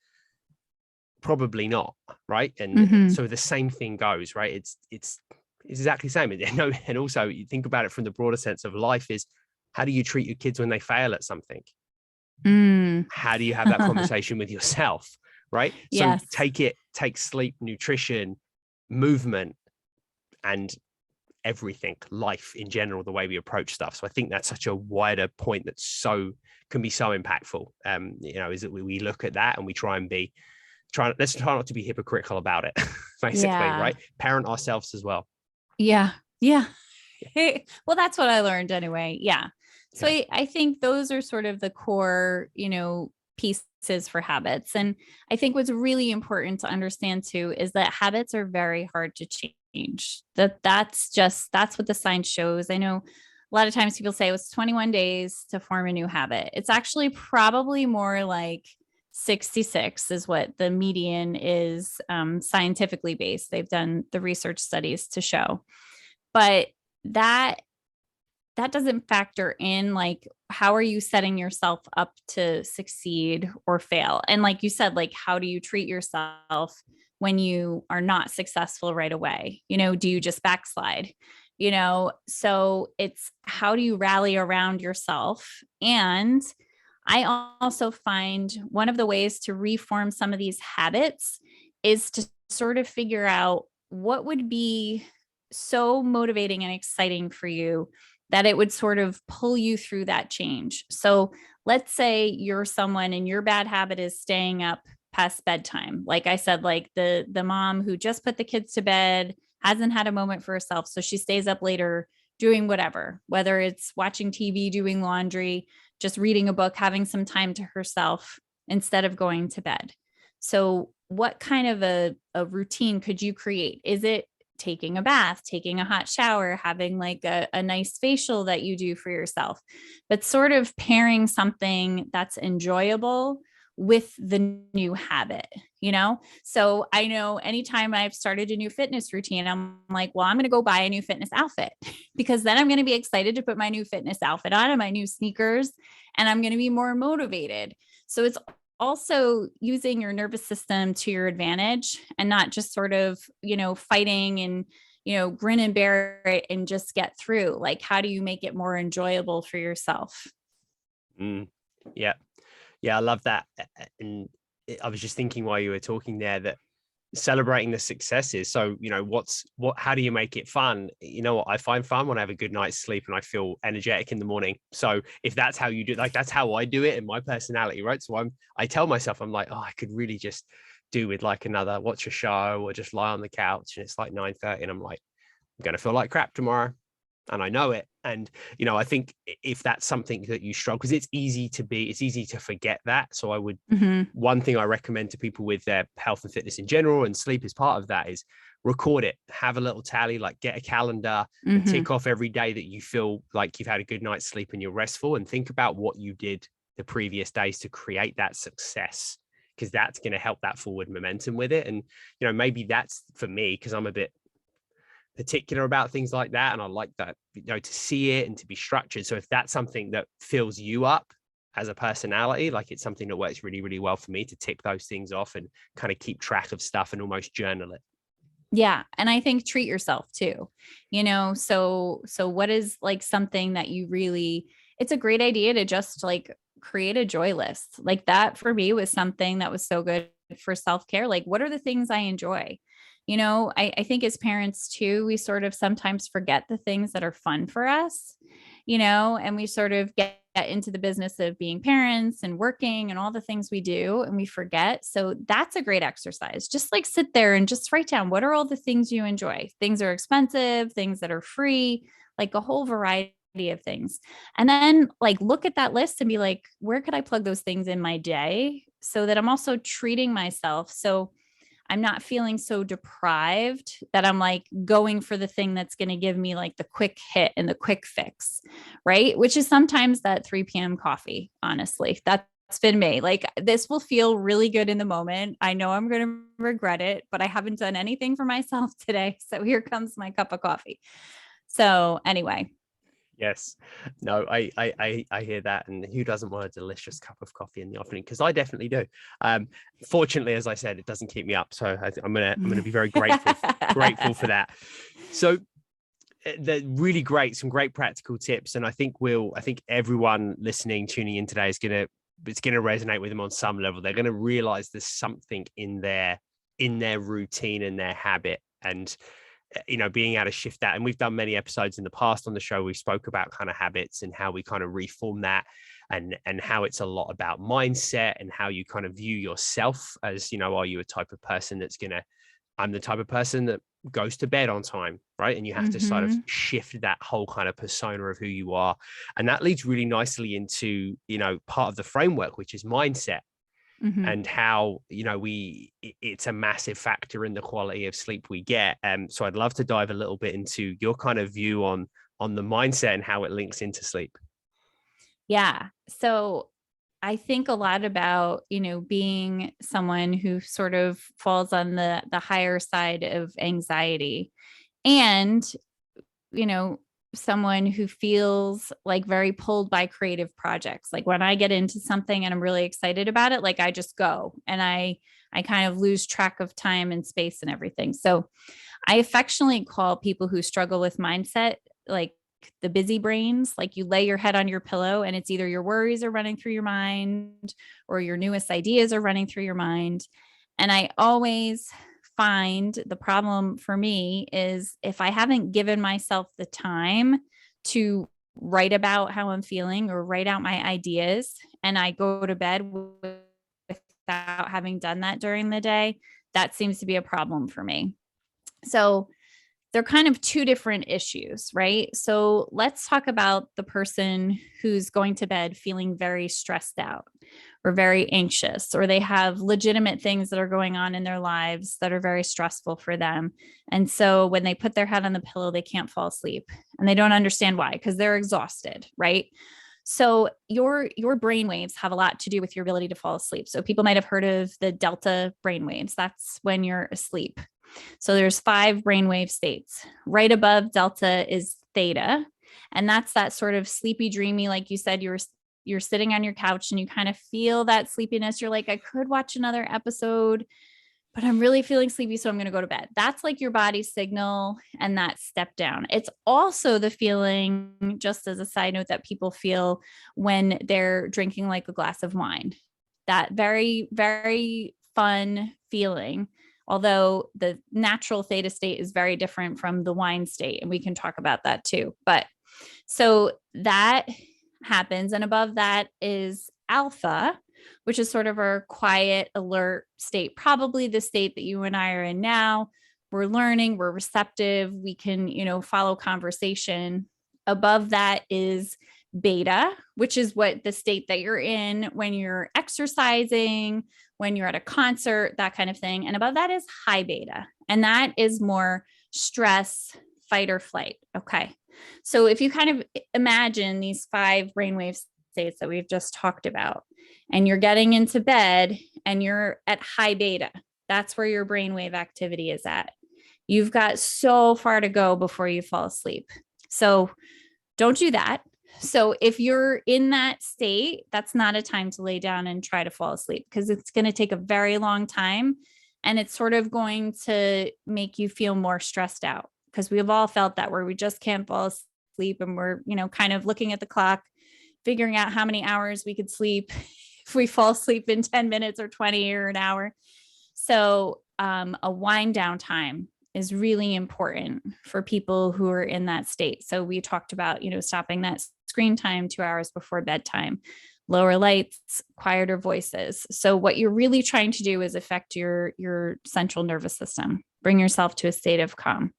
Probably not, right? And so the same thing goes, right? It's exactly the same. And also you think about it from the broader sense of life is, how do you treat your kids when they fail at something? How do you have that conversation with yourself, right? Yes. So take sleep, nutrition, movement, and everything, life in general, the way we approach stuff. So I think that's such a wider point that can be so impactful. Is that we look at that and we let's try not to be hypocritical about it, basically, right? Parent ourselves as well. Yeah. Well, that's what I learned anyway. Yeah. So I think those are sort of the core, pieces for habits. And I think what's really important to understand too is that habits are very hard to change. That's what the science shows. I know a lot of times people say it was 21 days to form a new habit. It's actually probably more like 66 is what the median is, scientifically based. They've done the research studies to show, but that doesn't factor in, like, how are you setting yourself up to succeed or fail? And like you said, like, how do you treat yourself when you are not successful right away? Do you just backslide? So it's, how do you rally around yourself? And I also find one of the ways to reform some of these habits is to sort of figure out what would be so motivating and exciting for you that it would sort of pull you through that change. So let's say you're someone and your bad habit is staying up past bedtime. Like I said, like the mom who just put the kids to bed, hasn't had a moment for herself. So she stays up later doing whatever, whether it's watching TV, doing laundry, just reading a book, having some time to herself instead of going to bed. So what kind of a routine could you create? Is it taking a bath, taking a hot shower, having like a nice facial that you do for yourself, but sort of pairing something that's enjoyable with the new habit, So I know anytime I've started a new fitness routine, I'm like, well, I'm going to go buy a new fitness outfit because then I'm going to be excited to put my new fitness outfit on and my new sneakers, and I'm going to be more motivated. So it's also using your nervous system to your advantage and not just sort of, fighting and, grin and bear it and just get through. Like, how do you make it more enjoyable for yourself? Yeah. I love that. And I was just thinking while you were talking there that celebrating the successes. So, how do you make it fun? What I find fun when I have a good night's sleep and I feel energetic in the morning. So if that's how you do, like, that's how I do it in my personality, right? So I tell myself, I'm like, I could really just do with like watch a show or just lie on the couch. And it's like 9:30 and I'm like, I'm going to feel like crap tomorrow. And I know it. And, I think if that's something that you struggle, because it's easy to forget that. So I would, one thing I recommend to people with their health and fitness in general, and sleep is part of that, is record it, have a little tally, like get a calendar and tick off every day that you feel like you've had a good night's sleep and you're restful, and think about what you did the previous days to create that success, because that's going to help that forward momentum with it. And, maybe that's for me, because I'm a bit particular about things like that, and I like that, to see it and to be structured. So if that's something that fills you up as a personality, like it's something that works really, really well for me, to tick those things off and kind of keep track of stuff and almost journal it. Yeah. And I think treat yourself too, so what is like something that you really, it's a great idea to just like create a joy list. Like that for me was something that was so good for self-care. Like, what are the things I enjoy? I think as parents too, we sort of sometimes forget the things that are fun for us, and we sort of get into the business of being parents and working and all the things we do and we forget. So that's a great exercise. Just like sit there and just write down, what are all the things you enjoy? Things are expensive, things that are free, like a whole variety of things. And then like look at that list and be like, where could I plug those things in my day so that I'm also treating myself? So I'm not feeling so deprived that I'm like going for the thing that's going to give me like the quick hit and the quick fix, right? Which is sometimes that 3 p.m. coffee, honestly. That's been me. Like, this will feel really good in the moment. I know I'm going to regret it, but I haven't done anything for myself today. So here comes my cup of coffee. So, anyway. Yes. No, I hear that. And who doesn't want a delicious cup of coffee in the afternoon? Because I definitely do. Fortunately, as I said, it doesn't keep me up. So I'm gonna be very grateful for that. So they're really great, some great practical tips. And I think everyone listening, tuning in today it's gonna resonate with them on some level. They're gonna realize there's something in their routine and their habit. And being able to shift that. And we've done many episodes in the past on the show. We spoke about kind of habits and how we kind of reform that, and how it's a lot about mindset and how you kind of view yourself as, are you a type of person I'm the type of person that goes to bed on time, right? And you have to sort of shift that whole kind of persona of who you are. And that leads really nicely into, part of the framework, which is mindset. And how it's a massive factor in the quality of sleep we get. So I'd love to dive a little bit into your kind of view on the mindset and how it links into sleep. Yeah. So I think a lot about, being someone who sort of falls on the higher side of anxiety, and, you know, someone who feels like very pulled by creative projects. Like when I get into something and I'm really excited about it, like I just go and I kind of lose track of time and space and everything. So I affectionately call people who struggle with mindset like the busy brains. Like you lay your head on your pillow and it's either your worries are running through your mind or your newest ideas are running through your mind. And I always find the problem for me is if I haven't given myself the time to write about how I'm feeling or write out my ideas, and I go to bed without having done that during the day, that seems to be a problem for me. So they're kind of two different issues, right? So let's talk about the person who's going to bed feeling very stressed out or very anxious, or they have legitimate things that are going on in their lives that are very stressful for them. And so when they put their head on the pillow, they can't fall asleep and they don't understand why, because they're exhausted, right? So your brain waves have a lot to do with your ability to fall asleep. So people might have heard of the delta brain waves. That's when you're asleep. So there's 5 brainwave states. Right above delta is theta, and that's that sort of sleepy, dreamy, like you said, you're sitting on your couch and you kind of feel that sleepiness. You're like, I could watch another episode, but I'm really feeling sleepy, so I'm going to go to bed. That's like your body's signal and that step down. It's also the feeling, just as a side note, that people feel when they're drinking like a glass of wine. That very, very fun feeling, although the natural theta state is very different from the wine state. And we can talk about that too. But so that happens. And above that is alpha, which is sort of our quiet, alert state, probably the state that you and I are in now. We're learning, we're receptive, we can, follow conversation. Above that is beta, which is what the state that you're in when you're exercising, when you're at a concert, that kind of thing. And above that is high beta. And that is more stress, fight or flight. Okay. So if you kind of imagine these 5 brainwave states that we've just talked about, and you're getting into bed and you're at high beta, that's where your brainwave activity is at. You've got so far to go before you fall asleep. So don't do that. So if you're in that state, that's not a time to lay down and try to fall asleep, because it's going to take a very long time. And it's sort of going to make you feel more stressed out, because we've all felt that, where we just can't fall asleep, and we're, kind of looking at the clock, figuring out how many hours we could sleep if we fall asleep in 10 minutes or 20 or an hour. So a wind down time is really important for people who are in that state. So we talked about, stopping that screen time 2 hours before bedtime, lower lights, quieter voices. So what you're really trying to do is affect your central nervous system, bring yourself to a state of calm,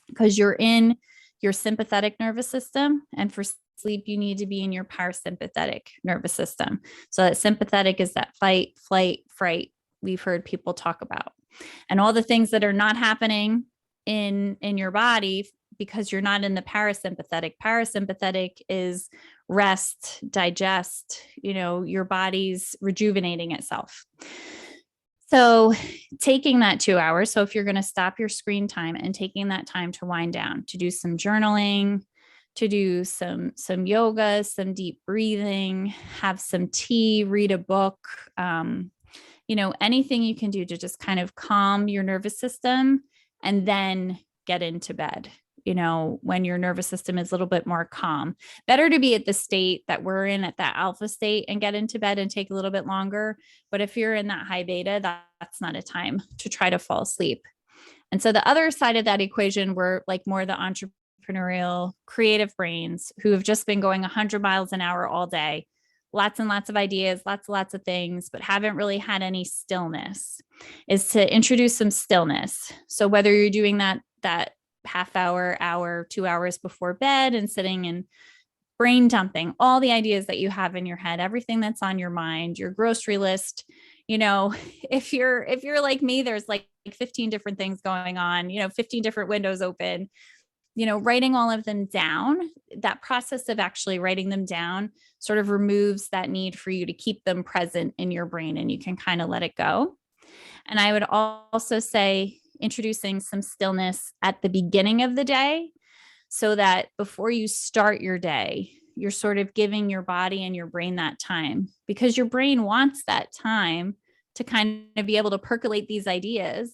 because you're in your sympathetic nervous system. And for sleep, you need to be in your parasympathetic nervous system. So that sympathetic is that fight, flight, fright we've heard people talk about, and all the things that are not happening in your body because you're not in the parasympathetic. Parasympathetic is rest, digest, your body's rejuvenating itself. So taking that 2 hours, so if you're going to stop your screen time and taking that time to wind down, to do some journaling, to do some yoga, some deep breathing, have some tea, read a book, anything you can do to just kind of calm your nervous system, and then get into bed, when your nervous system is a little bit more calm. Better to be at the state that we're in, at that alpha state, and get into bed and take a little bit longer. But if you're in that high beta, that's not a time to try to fall asleep. And so the other side of that equation, were like more the entrepreneurial, creative brains who have just been going 100 miles an hour all day, lots and lots of ideas, lots of things, but haven't really had any stillness, is to introduce some stillness. So whether you're doing that half hour, 2 hours before bed, and sitting and brain dumping all the ideas that you have in your head, everything that's on your mind, your grocery list, if you're like me, there's like 15 different things going on, 15 different windows open, writing all of them down. That process of actually writing them down sort of removes that need for you to keep them present in your brain, and you can kind of let it go. And I would also say introducing some stillness at the beginning of the day, so that before you start your day, you're sort of giving your body and your brain that time, because your brain wants that time to kind of be able to percolate these ideas.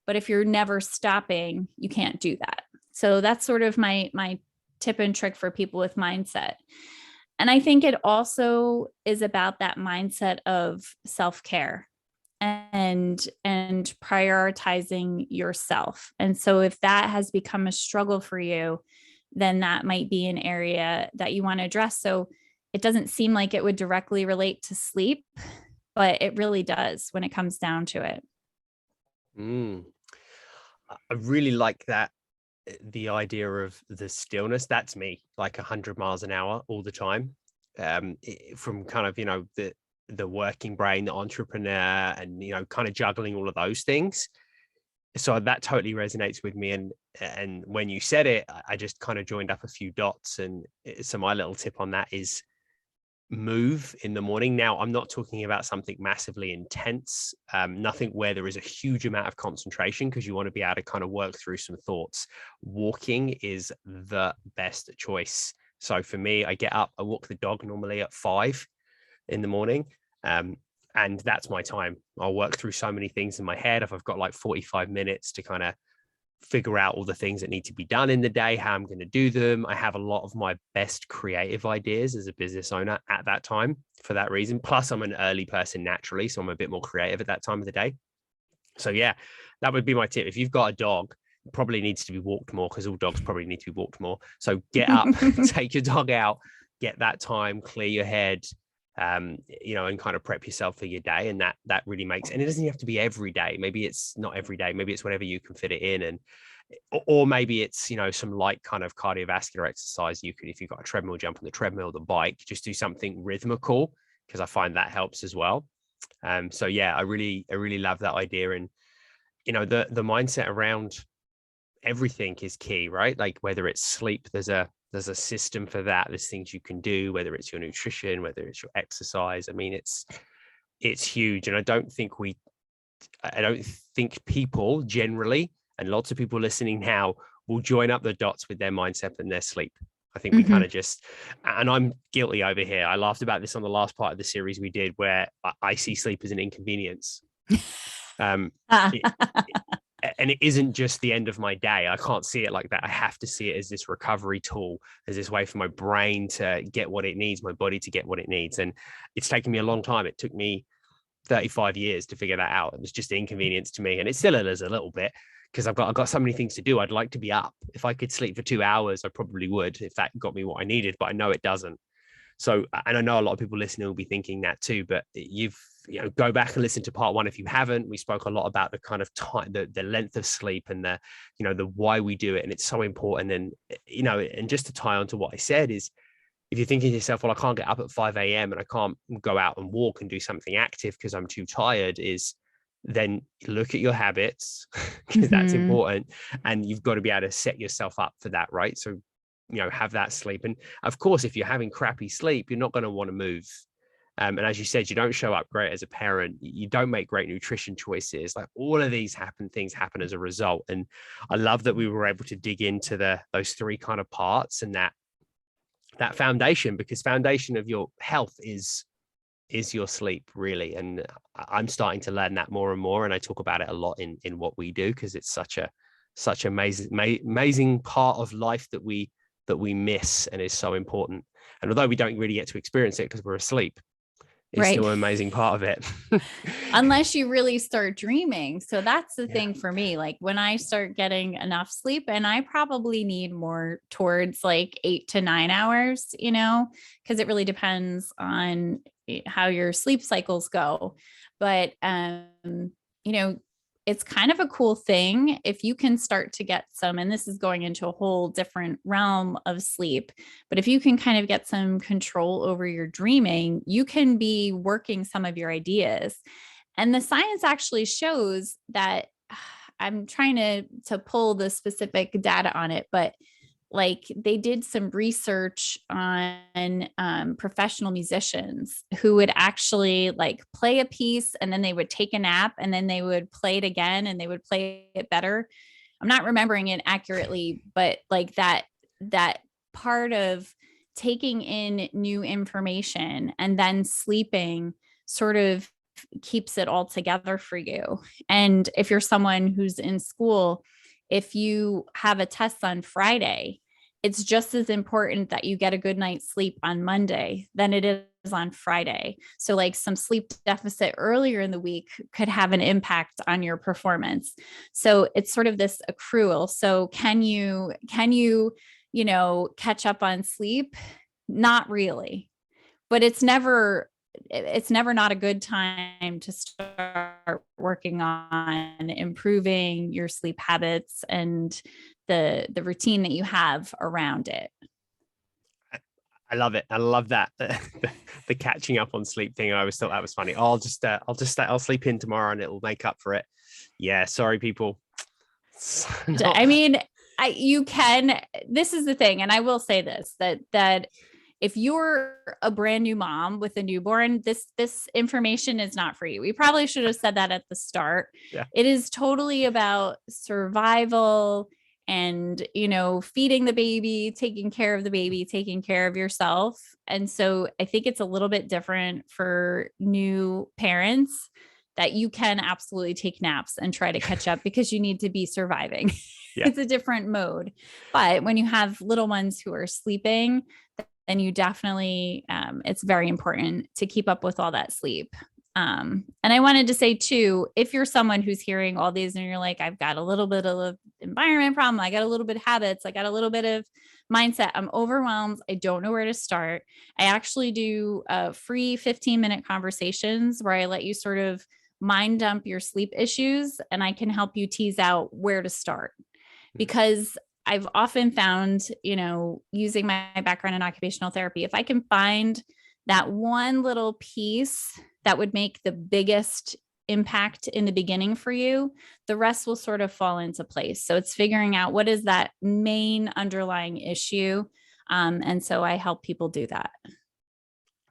But if you're never stopping, you can't do that. So that's sort of my tip and trick for people with mindset. And I think it also is about that mindset of self-care and prioritizing yourself. And so if that has become a struggle for you, then that might be an area that you want to address. So it doesn't seem like it would directly relate to sleep, but it really does when it comes down to it. I really like that. The idea of the stillness, that's me, like 100 miles an hour all the time. From kind of, the working brain, the entrepreneur, and, kind of juggling all of those things. So that totally resonates with me. And when you said it, I just kind of joined up a few dots. And so my little tip on that is move in the morning. Now, I'm not talking about something massively intense, nothing where there is a huge amount of concentration, because you want to be able to kind of work through some thoughts. Walking is the best choice. So for me, I get up, I walk the dog normally at 5 in the morning. And that's my time. I'll work through so many things in my head. If I've got like 45 minutes to kind of figure out all the things that need to be done in the day, how I'm going to do them. I have a lot of my best creative ideas as a business owner at that time for that reason. Plus, I'm an early person naturally, so I'm a bit more creative at that time of the day. So yeah, that would be my tip. If you've got a dog, it probably needs to be walked more, because all dogs probably need to be walked more. So get up, take your dog out, get that time, clear your head, and kind of prep yourself for your day. And that really makes, and it doesn't have to be every day. Maybe it's not every day. Maybe it's whenever you can fit it in. And, or maybe it's, some light kind of cardiovascular exercise. You could, if you've got a treadmill, jump on the treadmill, the bike, just do something rhythmical, because I find that helps as well. So yeah, I really love that idea. And, the mindset around everything is key, right? Like whether it's sleep, there's a system for that. There's things you can do, whether it's your nutrition, whether it's your exercise. I mean, it's huge. And I don't think people generally, and lots of people listening now, will join up the dots with their mindset and their sleep. I think we kind of just, and I'm guilty over here. I laughed about this on the last part of the series we did, where I see sleep as an inconvenience. Um, it, and it isn't just the end of my day. I can't see it like that. I have to see it as this recovery tool, as this way for my brain to get what it needs, my body to get what it needs. And it's taken me a long time. It took me 35 years to figure that out. It was just an inconvenience to me. And it still is a little bit, because I've got so many things to do. I'd like to be up. If I could sleep for 2 hours, I probably would, if that got me what I needed, but I know it doesn't. So, and I know a lot of people listening will be thinking that too, but go back and listen to part 1 if you haven't. We spoke a lot about the kind of time, the length of sleep, and the why we do it. And it's so important. And, and just to tie on to what I said is, if you're thinking to yourself, well, I can't get up at 5 a.m. and I can't go out and walk and do something active because I'm too tired, is then look at your habits, because that's important. And you've got to be able to set yourself up for that, right? So, have that sleep. And of course, if you're having crappy sleep, you're not going to want to move. And as you said, you don't show up great as a parent. You don't make great nutrition choices. Like, all of these things happen as a result. And I love that we were able to dig into those 3 kind of parts, and that foundation, because foundation of your health is your sleep, really. And I'm starting to learn that more and more. And I talk about it a lot in what we do, because it's such amazing part of life that we miss, and is so important. And although we don't really get to experience it because we're asleep, it's still an amazing part of it. Unless you really start dreaming. So that's the thing for me. Like, when I start getting enough sleep, and I probably need more towards like 8 to 9 hours, because it really depends on how your sleep cycles go. But, it's kind of a cool thing if you can start to get some, and this is going into a whole different realm of sleep, but if you can kind of get some control over your dreaming, you can be working some of your ideas. And the science actually shows that, I'm trying to pull the specific data on it, but like, they did some research on professional musicians who would actually like play a piece, and then they would take a nap, and then they would play it again, and they would play it better. I'm not remembering it accurately, but like that part of taking in new information and then sleeping sort of keeps it all together for you. And if you're someone who's in school, if you have a test on Friday, it's just as important that you get a good night's sleep on Monday than it is on Friday. So like, some sleep deficit earlier in the week could have an impact on your performance. So it's sort of this accrual. So can you, catch up on sleep? Not really, but it's never not a good time to start working on improving your sleep habits and the routine that you have around it. I love it. I love that the catching up on sleep thing. I always thought that was funny. I'll sleep in tomorrow and it'll make up for it. Yeah, sorry, people. I mean, you can. This is the thing, and I will say this: that if you're a brand new mom with a newborn, this information is not for you. We probably should have said that at the start. Yeah. It is totally about survival and, feeding the baby, taking care of the baby, taking care of yourself. And so I think it's a little bit different for new parents, that you can absolutely take naps and try to catch up because you need to be surviving. Yeah. It's a different mode. But when you have little ones who are sleeping, then you definitely, it's very important to keep up with all that sleep. And I wanted to say too, if you're someone who's hearing all these and you're like, I've got a little bit of an environment problem, I got a little bit of habits, I got a little bit of mindset, I'm overwhelmed, I don't know where to start. I actually do free 15-minute conversations where I let you sort of mind dump your sleep issues, and I can help you tease out where to start. Because I've often found, using my background in occupational therapy, if I can find that one little piece that would make the biggest impact in the beginning for you, the rest will sort of fall into place. So it's figuring out what is that main underlying issue. And so I help people do that.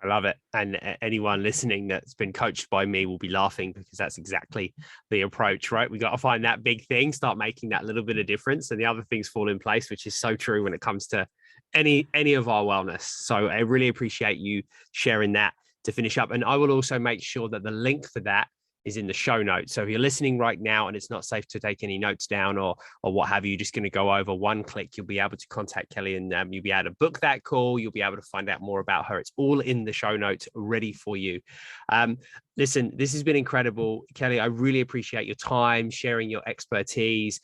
I love it. And anyone listening that's been coached by me will be laughing, because that's exactly the approach, right? We got to find that big thing, start making that little bit of difference, and the other things fall in place, which is so true when it comes to any of our wellness. So I really appreciate you sharing that to finish up. And I will also make sure that the link for that is in the show notes. So if you're listening right now and it's not safe to take any notes down or what have you, just going to go over one click, you'll be able to contact Kelly, and you'll be able to book that call. You'll be able to find out more about her. It's all in the show notes ready for you. Listen, this has been incredible, Kelly. I really appreciate your time, sharing your expertise.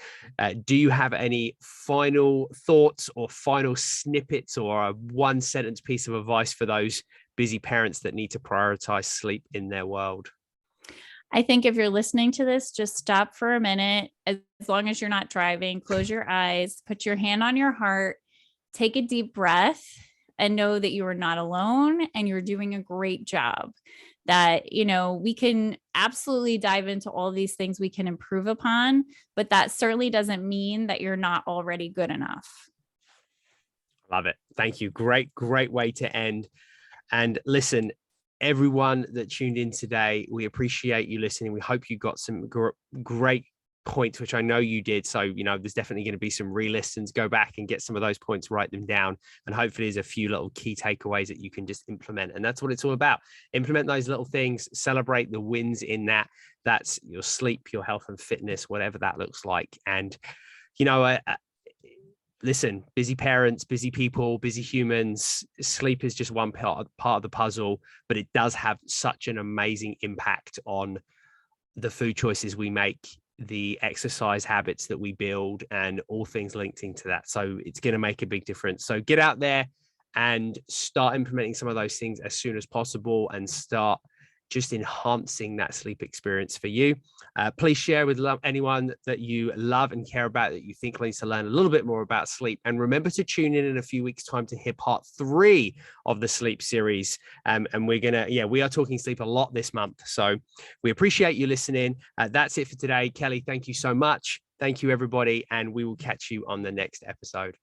Do you have any final thoughts or final snippets or a one sentence piece of advice for those busy parents that need to prioritize sleep in their world? I think if you're listening to this, just stop for a minute. As long as you're not driving, close your eyes, put your hand on your heart, take a deep breath, and know that you are not alone and you're doing a great job. That, we can absolutely dive into all these things we can improve upon, but that certainly doesn't mean that you're not already good enough. Love it. Thank you. Great way to end. And listen, everyone that tuned in today, we appreciate you listening. We hope you got some great points, which I know you did. So, there's definitely going to be some re-listens. Go back and get some of those points, write them down. And hopefully there's a few little key takeaways that you can just implement. And that's what it's all about. Implement those little things, celebrate the wins in that. That's your sleep, your health and fitness, whatever that looks like. And, listen, busy parents, busy people, busy humans, sleep is just one part of the puzzle, but it does have such an amazing impact on the food choices we make, the exercise habits that we build, and all things linked into that. So it's going to make a big difference. So get out there and start implementing some of those things as soon as possible and start just enhancing that sleep experience for you. Please share with anyone that you love and care about that you think needs to learn a little bit more about sleep. And remember to tune in a few weeks' time to hear part 3 of the sleep series. And we are talking sleep a lot this month. So we appreciate you listening. That's it for today. Kelly, thank you so much. Thank you, everybody. And we will catch you on the next episode.